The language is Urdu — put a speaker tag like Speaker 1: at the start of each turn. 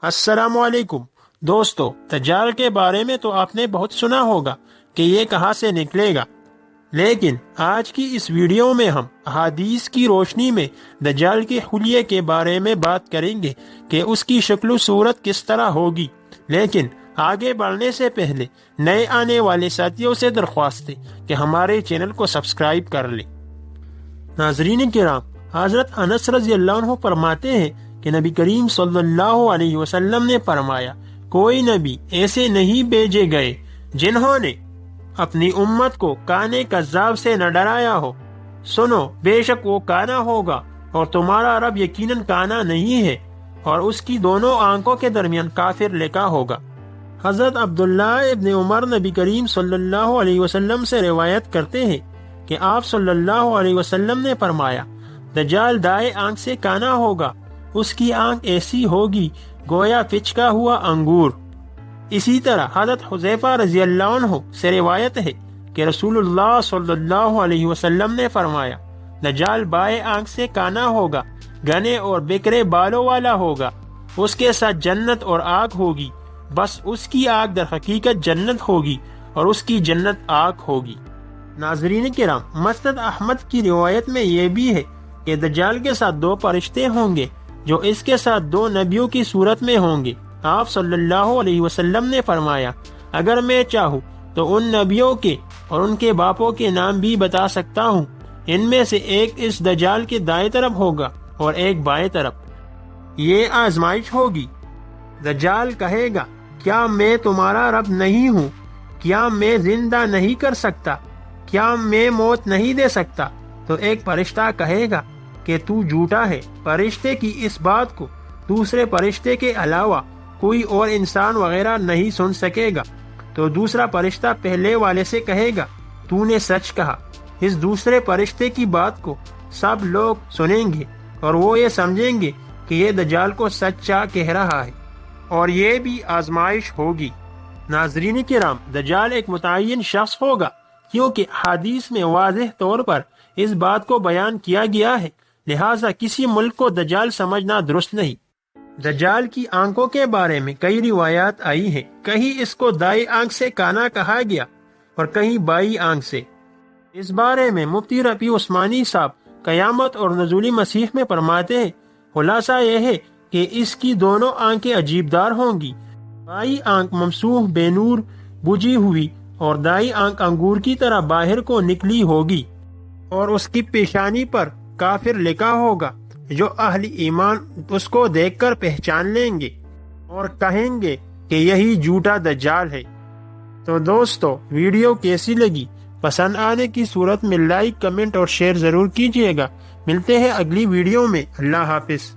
Speaker 1: السلام علیکم دوستو، دجال کے بارے میں تو آپ نے بہت سنا ہوگا کہ یہ کہاں سے نکلے گا، لیکن آج کی اس ویڈیو میں ہم احادیث کی روشنی میں دجال کے حلیے کے بارے میں بات کریں گے کہ اس کی شکل و صورت کس طرح ہوگی۔ لیکن آگے بڑھنے سے پہلے نئے آنے والے ساتھیوں سے درخواست ہے کہ ہمارے چینل کو سبسکرائب کر لیں۔ ناظرین کرام، حضرت انس رضی اللہ عنہ فرماتے ہیں کہ نبی کریم صلی اللہ علیہ وسلم نے فرمایا، کوئی نبی ایسے نہیں بھیجے گئے جنہوں نے اپنی امت کو کانے کذاب سے نہ ڈرایا ہو۔ سنو، بے شک وہ کانا ہوگا اور تمہارا رب یقیناً کانا نہیں ہے، اور اس کی دونوں آنکھوں کے درمیان کافر لکھا ہوگا۔ حضرت عبداللہ ابن عمر نبی کریم صلی اللہ علیہ وسلم سے روایت کرتے ہیں کہ آپ صلی اللہ علیہ وسلم نے فرمایا، دجال دائیں آنکھ سے کانا ہوگا، اس کی آنکھ ایسی ہوگی گویا پچکا ہوا انگور۔ اسی طرح حضرت حذیفہ رضی اللہ عنہ سے روایت ہے کہ رسول اللہ صلی اللہ علیہ وسلم نے فرمایا، دجال بائیں آنکھ سے کانا ہوگا، گھنے اور بکھرے بالوں والا ہوگا، اس کے ساتھ جنت اور آگ ہوگی، بس اس کی آگ در حقیقت جنت ہوگی اور اس کی جنت آگ ہوگی۔ ناظرین کرام، مسند احمد کی روایت میں یہ بھی ہے کہ دجال کے ساتھ دو فرشتے ہوں گے جو اس کے ساتھ دو نبیوں کی صورت میں ہوں گے۔ آپ صلی اللہ علیہ وسلم نے فرمایا، اگر میں چاہوں تو ان نبیوں کے اور ان کے باپوں کے نام بھی بتا سکتا ہوں، ان میں سے ایک اس دجال کے دائیں طرف ہوگا اور ایک بائیں طرف۔ یہ آزمائش ہوگی۔ دجال کہے گا، کیا میں تمہارا رب نہیں ہوں؟ کیا میں زندہ نہیں کر سکتا؟ کیا میں موت نہیں دے سکتا؟ تو ایک فرشتہ کہے گا کہ تو جھوٹا ہے۔ فرشتے کی اس بات کو دوسرے فرشتے کے علاوہ کوئی اور انسان وغیرہ نہیں سن سکے گا۔ تو دوسرا فرشتہ پہلے والے سے کہے گا، تو نے سچ کہا۔ اس دوسرے فرشتے کی بات کو سب لوگ سنیں گے اور وہ یہ سمجھیں گے کہ یہ دجال کو سچا کہہ رہا ہے، اور یہ بھی آزمائش ہوگی۔ ناظرین کرام، دجال ایک متعین شخص ہوگا کیونکہ حدیث میں واضح طور پر اس بات کو بیان کیا گیا ہے، لہٰذا کسی ملک کو دجال سمجھنا درست نہیں۔ دجال کی آنکھوں کے بارے میں کئی روایات آئی ہیں، کہیں اس کو دائیں آنکھ سے کانا کہا گیا اور کہیں بائیں آنکھ سے۔ اس بارے میں مفتی رفیع عثمانی صاحب قیامت اور نزول مسیح میں فرماتے ہیں، خلاصہ یہ ہے کہ اس کی دونوں آنکھیں عجیب دار ہوں گی، بائیں آنکھ ممسوح بے نور بجھی ہوئی اور دائیں آنکھ انگور کی طرح باہر کو نکلی ہوگی، اور اس کی پیشانی پر کافر لکھا ہوگا، جو اہل ایمان اس کو دیکھ کر پہچان لیں گے اور کہیں گے کہ یہی جھوٹا دجال ہے۔ تو دوستو، ویڈیو کیسی لگی؟ پسند آنے کی صورت میں لائک، کمنٹ اور شیئر ضرور کیجیے گا۔ ملتے ہیں اگلی ویڈیو میں۔ اللہ حافظ۔